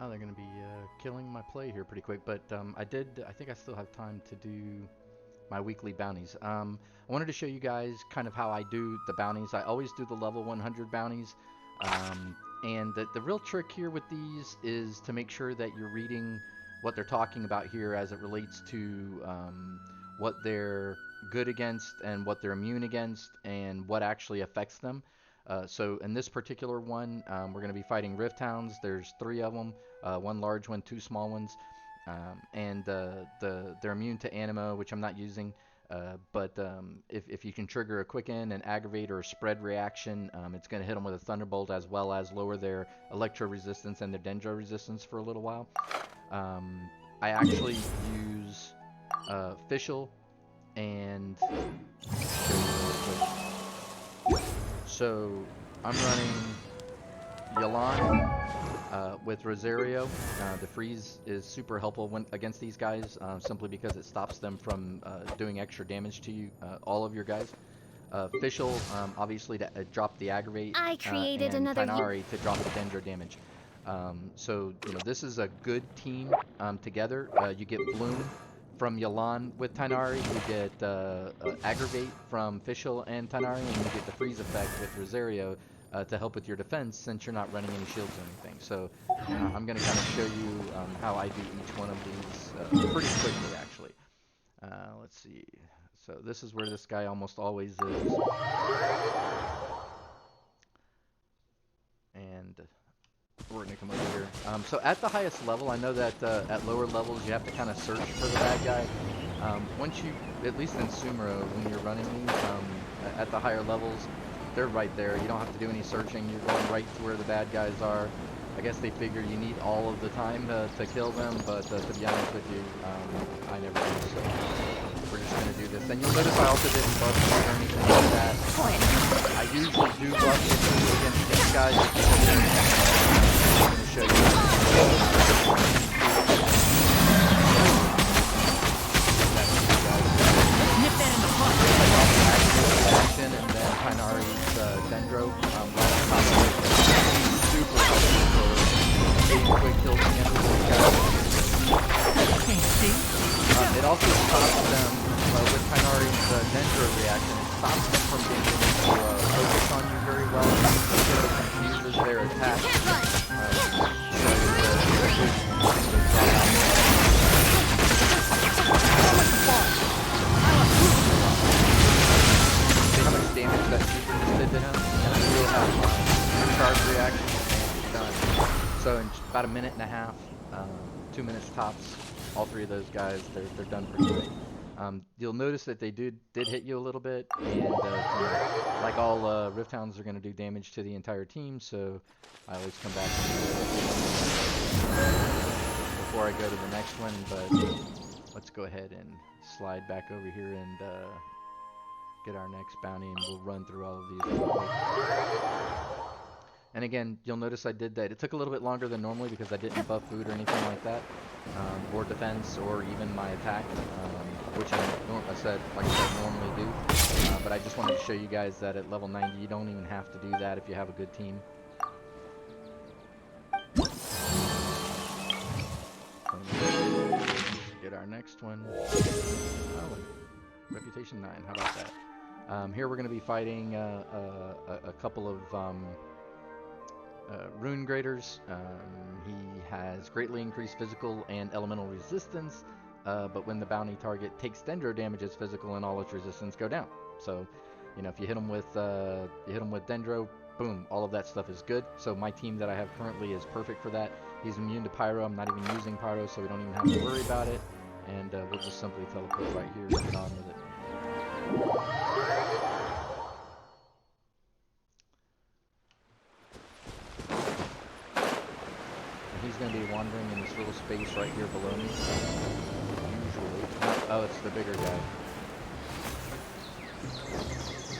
Wow, they're going to be killing my play here pretty quick, but I think I still have time to do my weekly bounties. I wanted to show you guys kind of how I do the bounties. I always do the level 100 bounties, and the real trick here with these is to make sure that you're reading what they're talking about here as it relates to what they're good against and what they're immune against and what actually affects them. So in this particular one, we're going to be fighting Rift Hounds. There's 3 of them, one large one, 2 small ones, and they're immune to Anima, which I'm not using. But if you can trigger a quicken, an aggravate, or a spread reaction, it's going to hit them with a thunderbolt as well as lower their electro resistance and their dendro resistance for a little while. I actually use Fischl and so I'm running Yelan with Rosario. The freeze is super helpful against these guys, simply because it stops them from doing extra damage to you, all of your guys. Fischl, obviously to drop the aggravate, I created and another Tighnari to drop the dendro damage. So this is a good team together. You get Bloom from Yelan with Tighnari, you get Aggravate from Fischl and Tighnari, and you get the freeze effect with Rosario to help with your defense since you're not running any shields or anything. So I'm going to kind of show you how I do each one of these pretty quickly, actually. Let's see. So this is where this guy almost always is. And we're going to come over here. So at the highest level, I know that at lower levels you have to kind of search for the bad guy. Once you, at least in Sumero, when you're running these, at the higher levels, they're right there. You don't have to do any searching. You're going right to where the bad guys are. I guess they figure you need all of the time to kill them, but to be honest with you, I never do, so we're just going to do this. And you'll notice I also didn't buff or anything like that. I usually do buff against these guys because I'm going to show you. Nip that in the butt. Action and then Tighnari's Dendro right on top of it. Super helpful for getting quick kills against those guys. It also stops them with Tighnari's Dendro reaction. It stops them from being able to focus on you very well. It confuses their attack. Damage that super just did to him, and I still have my charge reaction, and it's done. So in about a minute and a half, 2 minutes tops, all 3 of those guys, they're done pretty quick. You'll notice that they did hit you a little bit, and like all Rift Hounds are going to do damage to the entire team, so I always come back before I go to the next one, but let's go ahead and slide back over here and get our next bounty, and we'll run through all of these real quick. And again, you'll notice I did that. It took a little bit longer than normally because I didn't buff food or anything like that, or defense, or even my attack, which I normally do. But I just wanted to show you guys that at level 90, you don't even have to do that if you have a good team. Get our next one. Oh, Reputation 9. How about that? Here we're going to be fighting a couple of Rune Graders. He has greatly increased physical and elemental resistance, but when the bounty target takes dendro damage, its physical and all its resistance go down. So, if you hit him with dendro, boom, all of that stuff is good. So my team that I have currently is perfect for that. He's immune to pyro. I'm not even using pyro, so we don't even have to worry about it. And we'll just simply teleport right here and get on with it. He's going to be wandering in this little space right here below me. Usually. Oh, it's the bigger guy.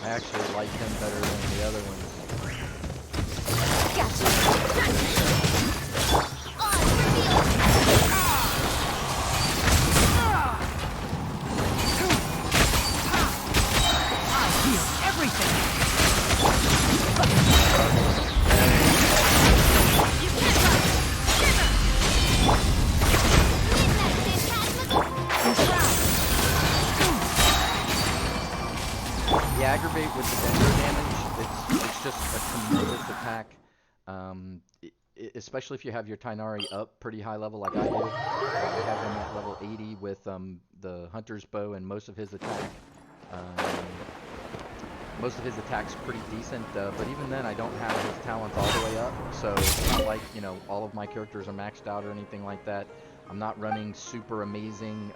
I actually like him better than the other ones. just a tremendous attack. Especially if you have your Tainari up pretty high level like I do. I have him at level 80 with the Hunter's Bow and most of his attack. Most of his attack's pretty decent, but even then I don't have his talents all the way up, so it's not like, you know, all of my characters are maxed out or anything like that. I'm not running super amazing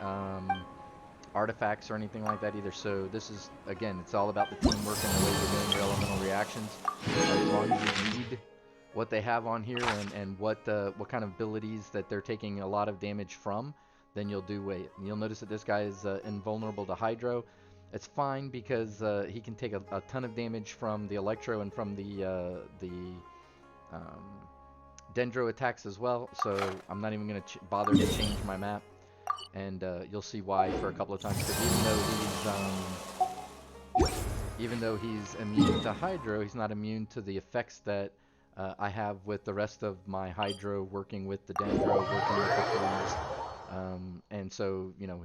artifacts or anything like that either, so this is, again, it's all about the teamwork and the way you're doing your elemental reactions. As long as you read what they have on here and what kind of abilities that they're taking a lot of damage from, then you'll do wait. You'll notice that this guy is invulnerable to Hydro. It's fine because he can take a ton of damage from the Electro and from the Dendro attacks as well, so I'm not even going to bother to change my map, and you'll see why for a couple of times, because even though he's immune to Hydro, he's not immune to the effects that I have with the rest of my Hydro, working with the Dendro, working with the Freeze, and so, you know,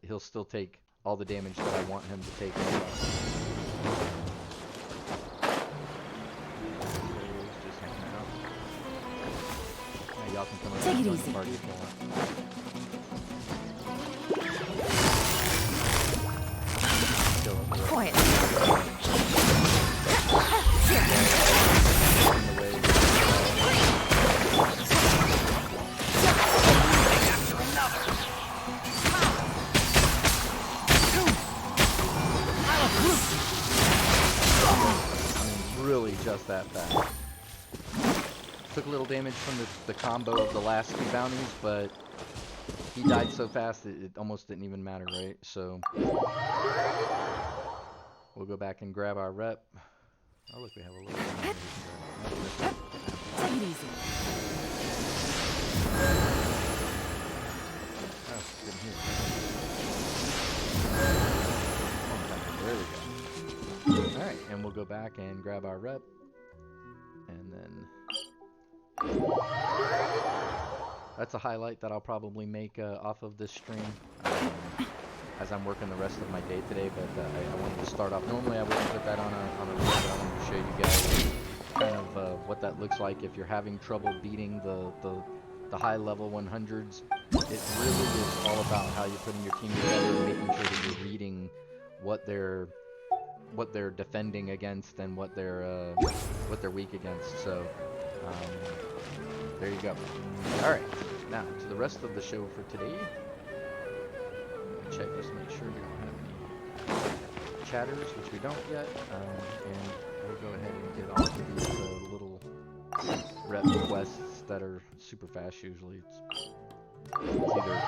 he'll still take all the damage that I want him to take. Just hanging out. Yeah, y'all can come over and join the party if you want. Quiet. Really just that fast. Took a little damage from the combo of the last two bounties, but he died so fast it almost didn't even matter, right? So we'll go back and grab our rep. Oh look, we have a little bit more. Take it easy. Oh, didn't hear it. There we go. Alright, and we'll go back and grab our rep, and then that's a highlight that I'll probably make off of this stream as I'm working the rest of my day today, but I wanted to start off. Normally I wouldn't put that on a reel, but I wanted to show you guys kind of what that looks like if you're having trouble beating the high level 100s. It really is all about how you're putting your team together and making sure that you're reading what they're defending against and what they're weak against. So there you go. All right, now to the rest of the show for today. Check just to make sure we don't have any chatters, which we don't yet, and we'll go ahead and get on to these little rep quests that are super fast. Usually it's either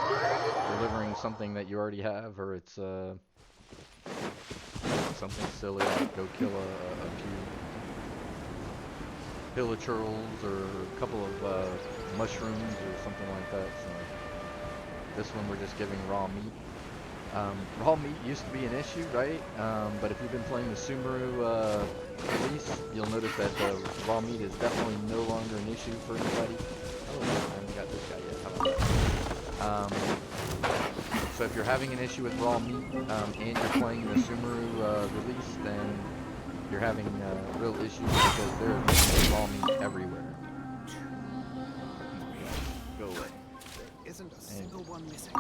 delivering something that you already have, or it's something silly like go kill a few pillagers or a couple of mushrooms or something like that. So this one we're just giving raw meat. Raw meat used to be an issue, right? But if you've been playing the Sumeru release, you'll notice that raw meat is definitely no longer an issue for anybody. Oh, I haven't got this guy yet. How about that? So if you're having an issue with raw meat and you're playing the Sumeru release, then you're having real issues because there is raw meat everywhere. Go away. There isn't a single one missing.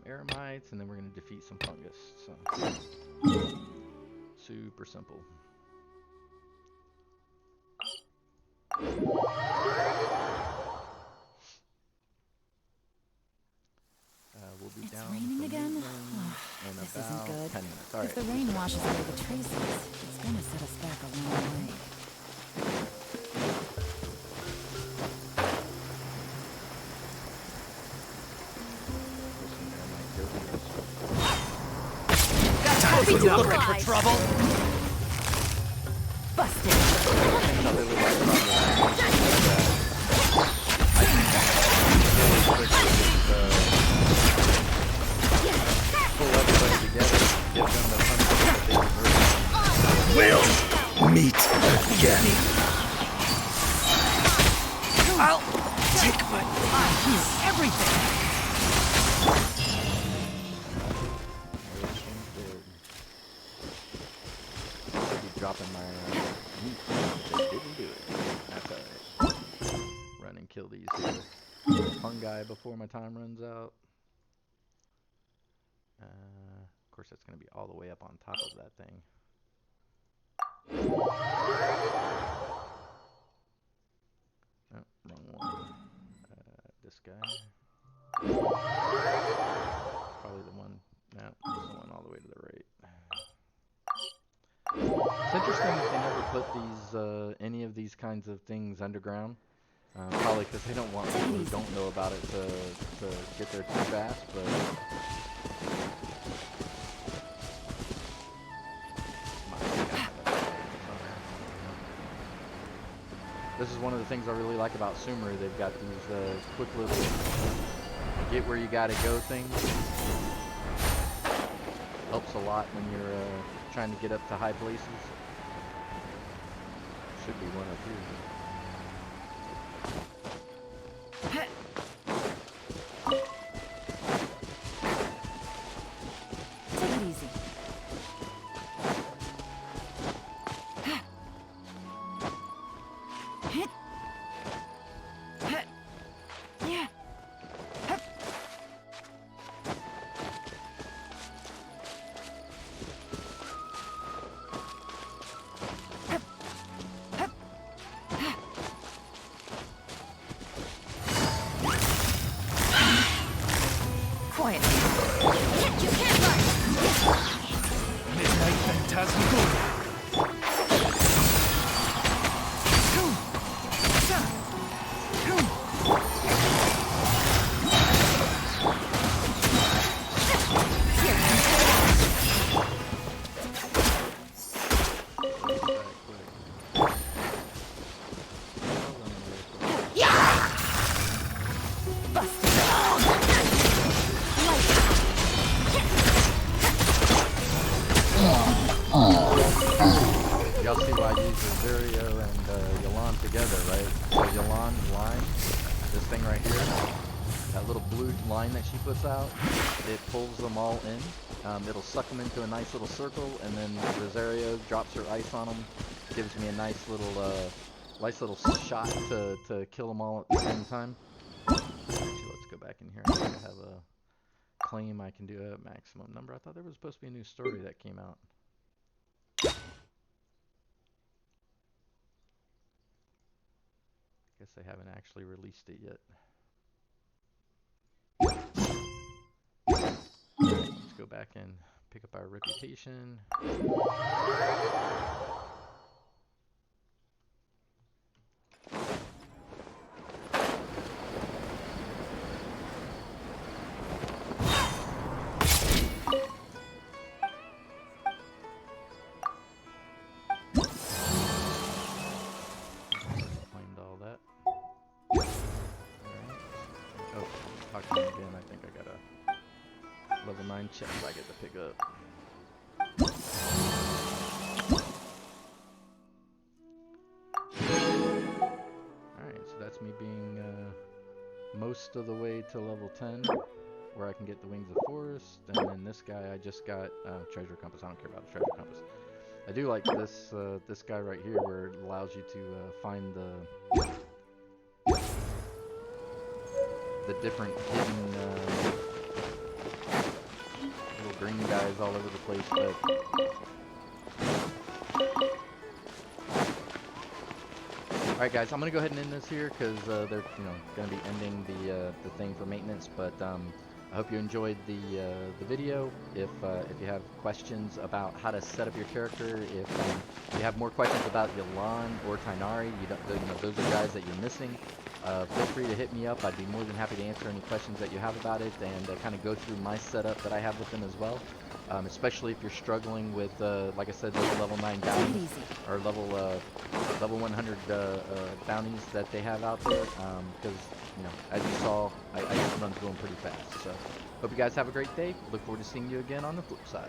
Aramites, and then we're going to defeat some fungus. So super simple. We'll be down. It's raining again? In This about isn't good. 10 minutes. All right. If the rain washes away the traces, it's gonna set us back a long way. You looking for trouble? Busted! Now, they look like everything! Everything's dead. Should be dropping my meat. They didn't do it. That's alright. Run and kill these fungi before my time runs out. Of course, that's going to be all the way up on top of that thing. Oh, wrong one. This guy. Probably the one. No, this one all the way to the right. It's interesting that they never put these, any of these kinds of things underground. Probably because they don't want people who don't know about it to get there too fast, but... This is one of the things I really like about Sumeru. They've got these quick little get where you gotta go things. Helps a lot when you're trying to get up to high places. Should be one up here. Take it easy. Quiet. You can't run! Midnight Phantasmagoria! Y'all see why I use Rosario and Yalan together, right? So Yalan's line, this thing right here, that little blue line that she puts out, it pulls them all in. It'll suck them into a nice little circle, and then Rosario drops her ice on them, gives me a nice little shot to kill them all at the same time. Actually, let's go back in here. I think I have a claim I can do a maximum number. I thought there was supposed to be a new story that came out. Guess they haven't actually released it yet. Alright, let's go back and pick up our reputation. Again, I think I got a level 9 chest I get to pick up. Alright, so that's me being most of the way to level 10, where I can get the Wings of Forest, and then this guy I just got treasure compass. I don't care about the treasure compass. I do like this this guy right here, where it allows you to find the different hidden little green guys all over the place, but alright guys, I'm gonna go ahead and end this here because they're gonna be ending the thing for maintenance, but I hope you enjoyed the video. If you have questions about how to set up your character, if you have more questions about Yalan or Tainari, those are guys that you're missing, feel free to hit me up. I'd be more than happy to answer any questions that you have about it, and kind of go through my setup that I have with them as well. Especially if you're struggling with, like I said, those level 9 bounties, or level 100 bounties that they have out there, because, as you saw, I run through them pretty fast. So, hope you guys have a great day. Look forward to seeing you again on the flip side.